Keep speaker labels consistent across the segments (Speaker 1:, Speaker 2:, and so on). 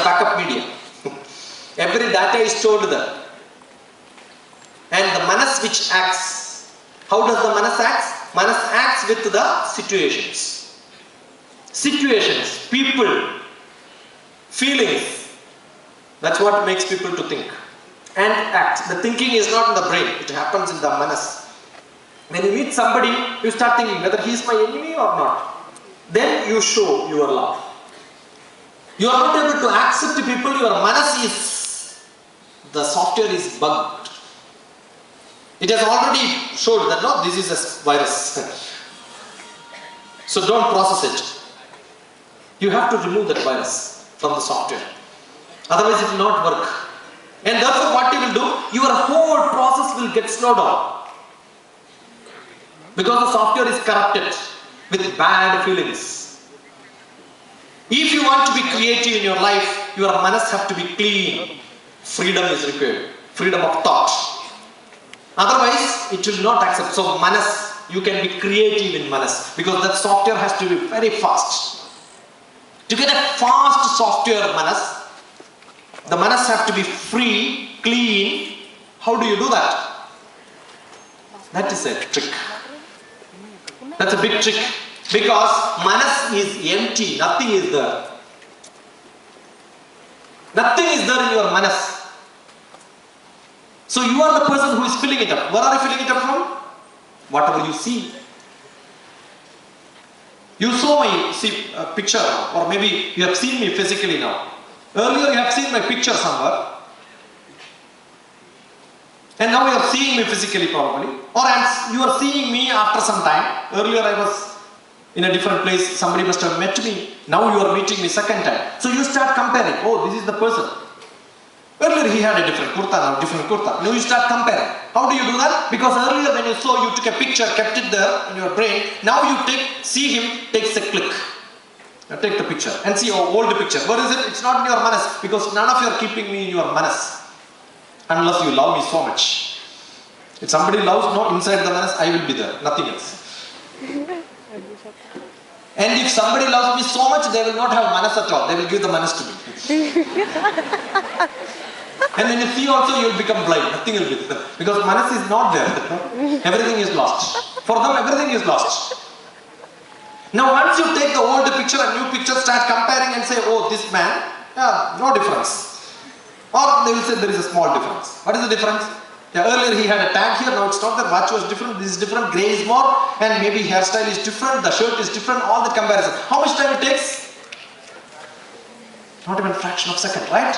Speaker 1: backup media. Every data is stored there. And the manas which acts, how does the manas act? Manas acts with the situations. Situations, people, feelings. That's what makes people to think and act. The thinking is not in the brain, it happens in the manas. When you meet somebody, you start thinking whether he is my enemy or not. Then you show your love. You are not able to accept people, your manas is, the software is bugged. It has already showed that no, this is a virus. So don't process it. You have to remove that virus from the software. Otherwise it will not work. And therefore what you will do, your whole process will get slowed down. Because the software is corrupted with bad feelings. If you want to be creative in your life, your manas have to be clean. Freedom is required. Freedom of thought. Otherwise, it will not accept. So manas, you can be creative in manas. Because that software has to be very fast. To get a fast software manas, the manas have to be free, clean. How do you do that? That is a trick. That's a big trick. Because manas is empty, nothing is there. Nothing is there in your manas. So you are the person who is filling it up. Where are you filling it up from? Whatever you see. You saw my picture, or maybe you have seen me physically now. Earlier you have seen my picture somewhere. And now you are seeing me physically probably. Or you are seeing me after some time. Earlier I was in a different place, somebody must have met me. Now you are meeting me second time. So you start comparing. Oh, this is the person. Earlier he had a different kurta, now different kurta. Now you start comparing. How do you do that? Because earlier when you saw, you took a picture, kept it there in your brain. Now you see him, takes a click. Now take the picture and see your old picture. Where is it? It's not in your manas. Because none of you are keeping me in your manas. Unless you love me so much. If somebody loves not inside the manas, I will be there. Nothing else. And if somebody loves me so much, they will not have manas at all. They will give the manas to me. And when you see also, you will become blind. Nothing will be there. Because manas is not there. Everything is lost. For them, everything is lost. Now once you take the old picture and new picture, start comparing and say, oh, this man, yeah, no difference. Or they will say there is a small difference. What is the difference? Yeah, earlier he had a tag here, now it's not, the watch was different, this is different, grey is more, and maybe hairstyle is different, the shirt is different, all that comparison. How much time it takes? Not even a fraction of a second, right?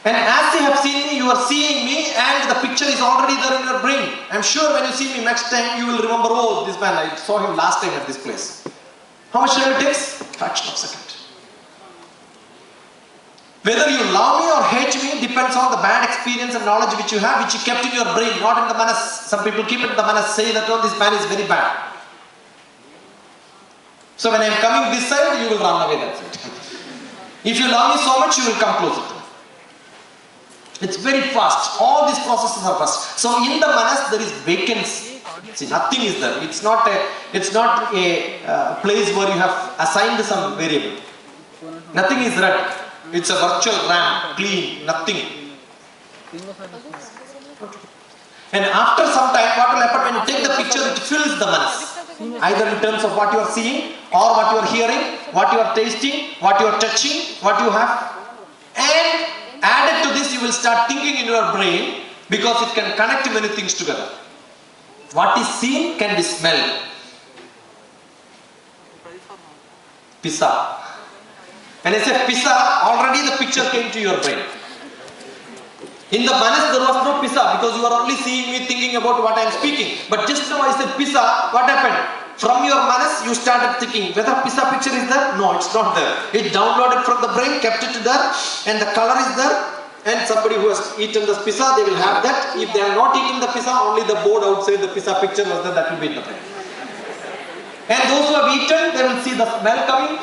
Speaker 1: And as you have seen me, you are seeing me, and the picture is already there in your brain. I'm sure when you see me next time, you will remember, oh, this man, I saw him last time at this place. How much time it takes? Fraction of a second. Whether you love me or hate me depends on the bad experience and knowledge which you have, which you kept in your brain, not in the manas. Some people keep it in the manas, say that, oh, this man is very bad. So when I am coming this side, you will run away, that's it. If you love me so much, you will come closer to me. It's very fast. All these processes are fast. So in the manas, there is vacancy. See, nothing is there. It's not a place where you have assigned some variable. Nothing is red. It's a virtual RAM, clean, nothing. And after some time, what will happen when you take the picture, it fills the manas. Either in terms of what you are seeing, or what you are hearing, what you are tasting, what you are touching, what you have. And added to this, you will start thinking in your brain, because it can connect many things together. What is seen can be smelled. Pizza. When I say pizza, already the picture came to your brain. In the manas there was no pizza because you are only seeing me thinking about what I am speaking. But just now I said pizza, what happened? From your manas you started thinking whether pizza picture is there? No, it's not there. It downloaded from the brain, kept it there, and the color is there. And somebody who has eaten the pizza, they will have that. If they have not eaten the pizza, only the board outside the pizza picture was there, that will be in the brain. And those who have eaten, they will see the smell coming.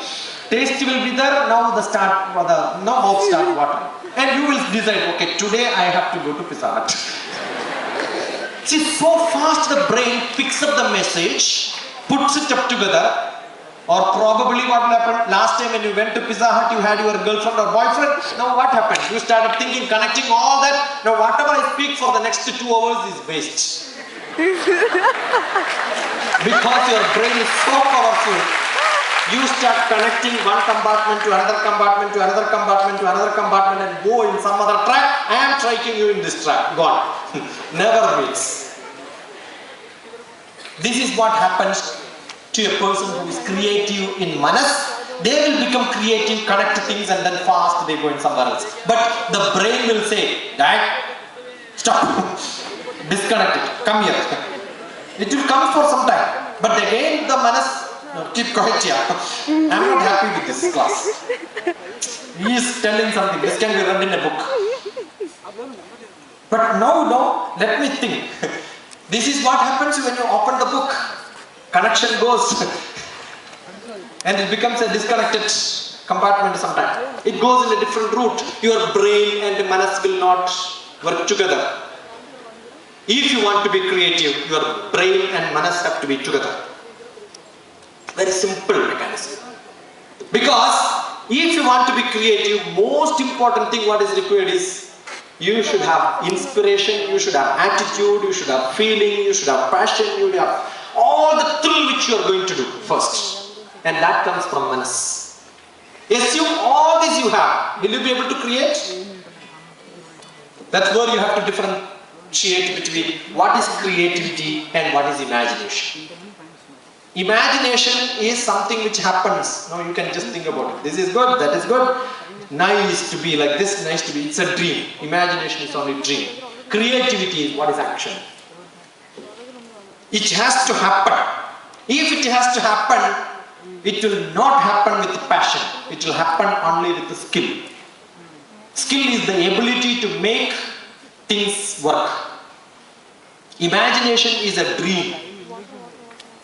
Speaker 1: Taste will be there, now the mouth start watering. And you will decide, okay, today I have to go to Pizza Hut. See, so fast the brain picks up the message, puts it up together, Or probably what will happen, last time when you went to Pizza Hut, you had your girlfriend or boyfriend. Now what happened? You started thinking, connecting all that. Now whatever I speak for the next 2 hours is waste. Because your brain is so powerful. You start connecting one compartment to another compartment to another compartment to another compartment and go in some other track. I am striking you in this track. Gone. Never meets. This is what happens to a person who is creative in Manas. They will become creative, connect things, and then fast they go in somewhere else. But the brain will say, Dad, stop, disconnect it, come here. It will come for some time. But again the Manas, no, keep quiet here. I am not happy with this class. He is telling something, this can be read in a book. But no, let me think. This is what happens when you open the book. Connection goes. And it becomes a disconnected compartment sometimes. It goes in a different route. Your brain and Manas will not work together. If you want to be creative, your brain and Manas have to be together. Very simple mechanism. Because if you want to be creative, most important thing what is required is you should have inspiration, you should have attitude, you should have feeling, you should have passion, you should have all the thrill which you are going to do first. And that comes from Manas. Assume all this you have. Will you be able to create? That's where you have to differentiate between what is creativity and what is imagination. Imagination is something which happens. Now you can just think about it. This is good, that is good. Nice to be like this, nice to be. It's a dream. Imagination is only dream. Creativity is what is action. It has to happen. If it has to happen, it will not happen with passion. It will happen only with the skill. Skill is the ability to make things work. Imagination is a dream.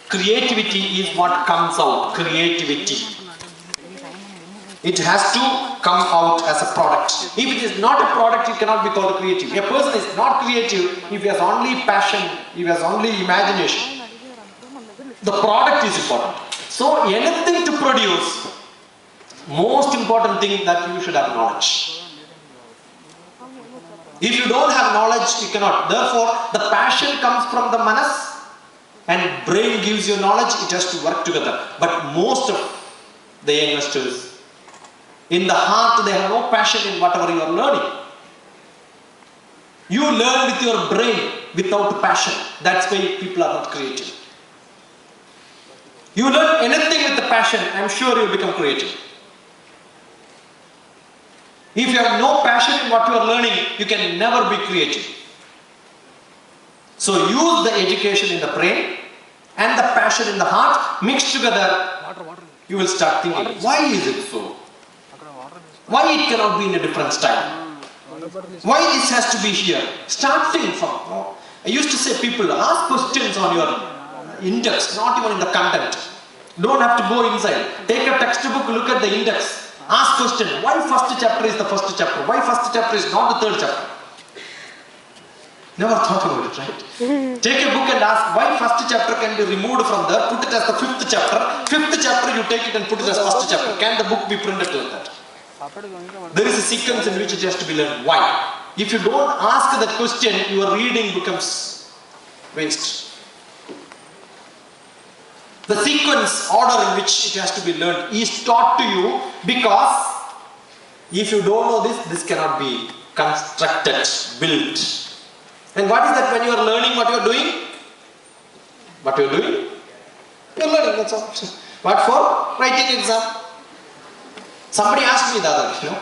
Speaker 1: Creativity is what comes out. Creativity. It has to come out as a product. If it is not a product, it cannot be called creative. A person is not creative if he has only passion, if he has only imagination. The product is important. So anything to produce, most important thing that you should have knowledge. If you don't have knowledge, you cannot. Therefore, the passion comes from the Manas and brain gives you knowledge, it has to work together. But most of the youngsters, in the heart, they have no passion in whatever you are learning. You learn with your brain without passion. That's why people are not creative. You learn anything with the passion, I am sure you will become creative. If you have no passion in what you are learning, you can never be creative. So use the education in the brain and the passion in the heart, mixed together, you will start thinking, why is it so? Why it cannot be in a different style? Why this has to be here? Start thinking from. I used to say people ask questions on your index, not even in the content. Don't have to go inside. Take a textbook, look at the index. Ask question. Why first chapter is the first chapter? Why first chapter is not the third chapter? Never thought about it, right? Take a book and ask why first chapter can be removed from there, put it as the fifth chapter. Fifth chapter you take it and put it as first chapter. Can the book be printed like that? There is a sequence in which it has to be learned. Why? If you don't ask that question, your reading becomes waste. The sequence, order in which it has to be learned is taught to you because if you don't know this, this cannot be constructed, built. And what is that when you are learning what you are doing? What you are doing? You are learning, that's all. What for? Writing exam. Somebody asked me the other day,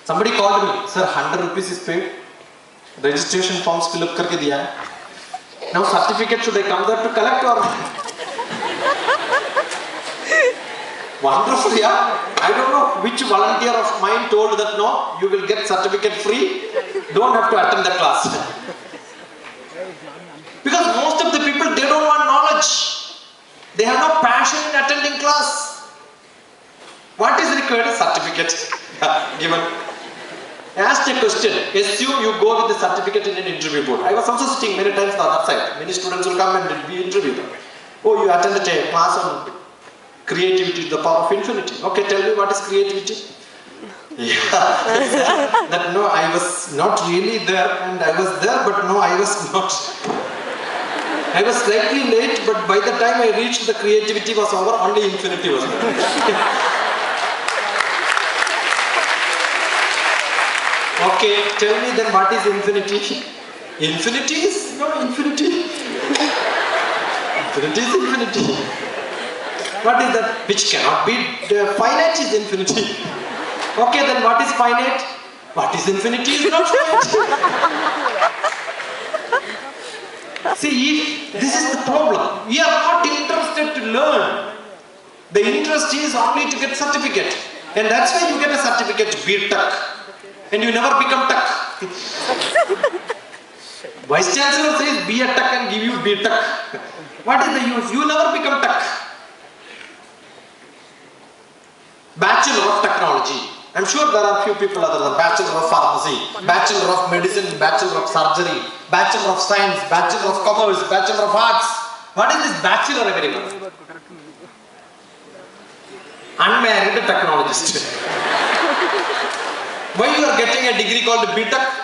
Speaker 1: somebody called me, sir, 100 rupees is paid, registration forms fill up karke diya hai. Now certificate should I come there to collect or? Wonderful, yeah. I don't know which volunteer of mine told that no, you will get certificate free, don't have to attend the class. Because most of the people, they don't want knowledge. They have no passion in attending class. What is required? Certificate given. I asked a question. Assume you go with the certificate in an interview board. I was also sitting many times on the other side. Many students will come and we interview them. Oh, you attended a class on Creativity is the power of infinity. Okay, tell me what is creativity? Yeah, that no, I was not really there, and I was there, but no, I was not. I was slightly late, but by the time I reached, the creativity was over, only infinity was there. Okay, tell me then what is infinity? Infinity is no infinity. Infinity is infinity. What is that which cannot be finite is infinity. Okay, then what is finite? What is infinity is not finite. See, if this is the problem, we are not interested to learn. The interest is only to get certificate. And that's why you get a certificate, be tuck. And you never become tuck. Vice Chancellor says be a tuck and give you be tuck. What is the use? You never become tuck. Bachelor of Technology. I'm sure there are few people other than Bachelor of Pharmacy, Bachelor of Medicine, Bachelor of Surgery, Bachelor of Science, Bachelor of Commerce, Bachelor of Arts. What is this Bachelor everyone? Unmarried technologist. Why you are getting a degree called BTech?